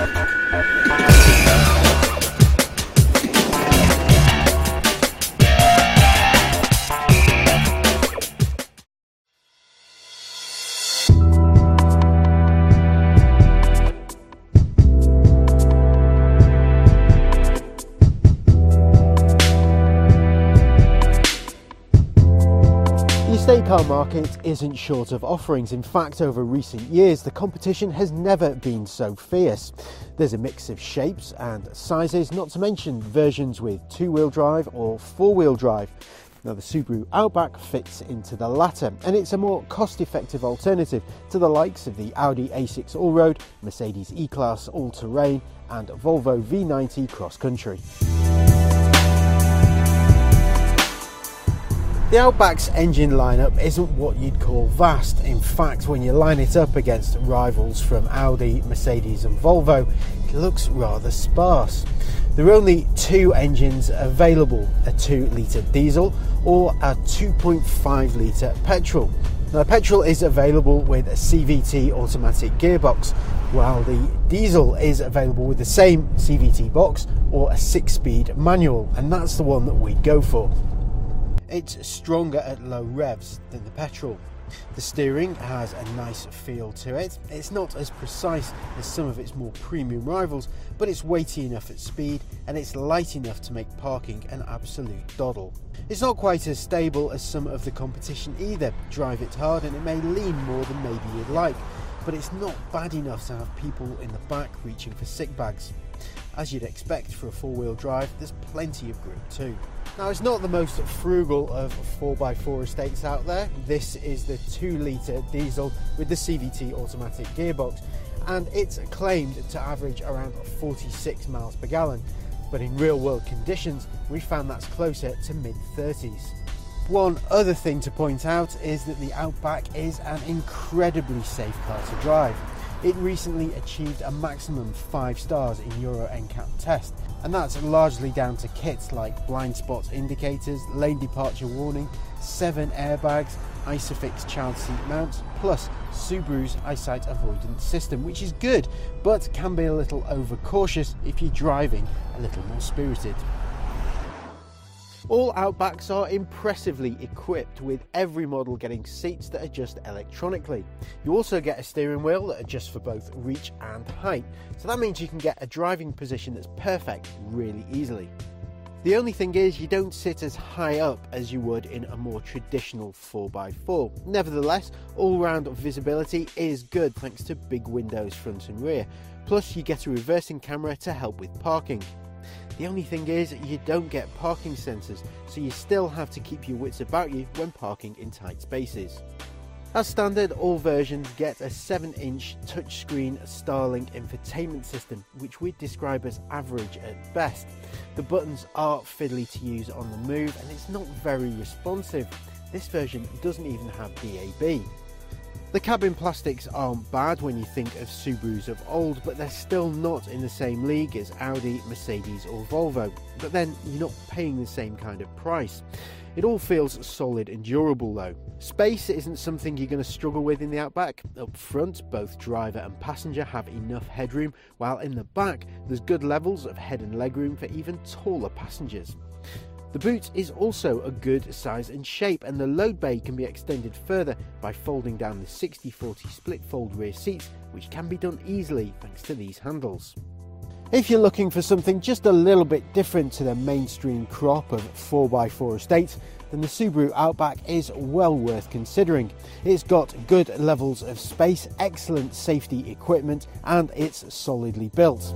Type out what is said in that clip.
The estate car market isn't short of offerings. In fact, over recent years, the competition has never been so fierce. There's a mix of shapes and sizes, not to mention versions with two-wheel drive or four-wheel drive. Now, the Subaru Outback fits into the latter, and it's a more cost-effective alternative to the likes of the Audi A6 Allroad, Mercedes E-Class All-Terrain, and Volvo V90 Cross Country. The Outback's engine lineup isn't what you'd call vast. In fact, when you line it up against rivals from Audi, Mercedes and Volvo, it looks rather sparse. There are only two engines available, a 2-litre diesel or a 2.5-litre petrol. Now, the petrol is available with a CVT automatic gearbox, while the diesel is available with the same CVT box or a 6-speed manual, and that's the one that we'd go for. It's stronger at low revs than the petrol. The steering has a nice feel to it. It's not as precise as some of its more premium rivals, but it's weighty enough at speed and it's light enough to make parking an absolute doddle. It's not quite as stable as some of the competition either. Drive it hard and it may lean more than maybe you'd like, but it's not bad enough to have people in the back reaching for sick bags. As you'd expect for a four-wheel drive, there's plenty of grip too. Now, it's not the most frugal of 4x4 estates out there. This is the 2-litre diesel with the CVT automatic gearbox, and it's claimed to average around 46 miles per gallon. But in real-world conditions, we found that's closer to mid-30s. One other thing to point out is that the Outback is an incredibly safe car to drive. It recently achieved a maximum 5 stars in Euro NCAP test, and that's largely down to kits like blind spot indicators, lane departure warning, 7 airbags, Isofix child seat mounts, plus Subaru's eyesight avoidance system, which is good, but can be a little overcautious if you're driving a little more spirited. All Outbacks are impressively equipped, with every model getting seats that adjust electronically. You also get a steering wheel that adjusts for both reach and height, so that means you can get a driving position that's perfect really easily. The only thing is, you don't sit as high up as you would in a more traditional 4x4. Nevertheless, all-round visibility is good thanks to big windows front and rear, plus you get a reversing camera to help with parking. The only thing is, you don't get parking sensors, so you still have to keep your wits about you when parking in tight spaces. As standard, all versions get a 7-inch touchscreen Starlink infotainment system, which we'd describe as average at best. The buttons are fiddly to use on the move and it's not very responsive. This version doesn't even have DAB. The cabin plastics aren't bad when you think of Subarus of old, but they're still not in the same league as Audi, Mercedes or Volvo. But then you're not paying the same kind of price. It all feels solid and durable though. Space isn't something you're going to struggle with in the Outback. Up front, both driver and passenger have enough headroom, while in the back there's good levels of head and legroom for even taller passengers. The boot is also a good size and shape, and the load bay can be extended further by folding down the 60-40 split fold rear seats, which can be done easily thanks to these handles. If you're looking for something just a little bit different to the mainstream crop of 4x4 estates, then the Subaru Outback is well worth considering. It's got good levels of space, excellent safety equipment, and it's solidly built.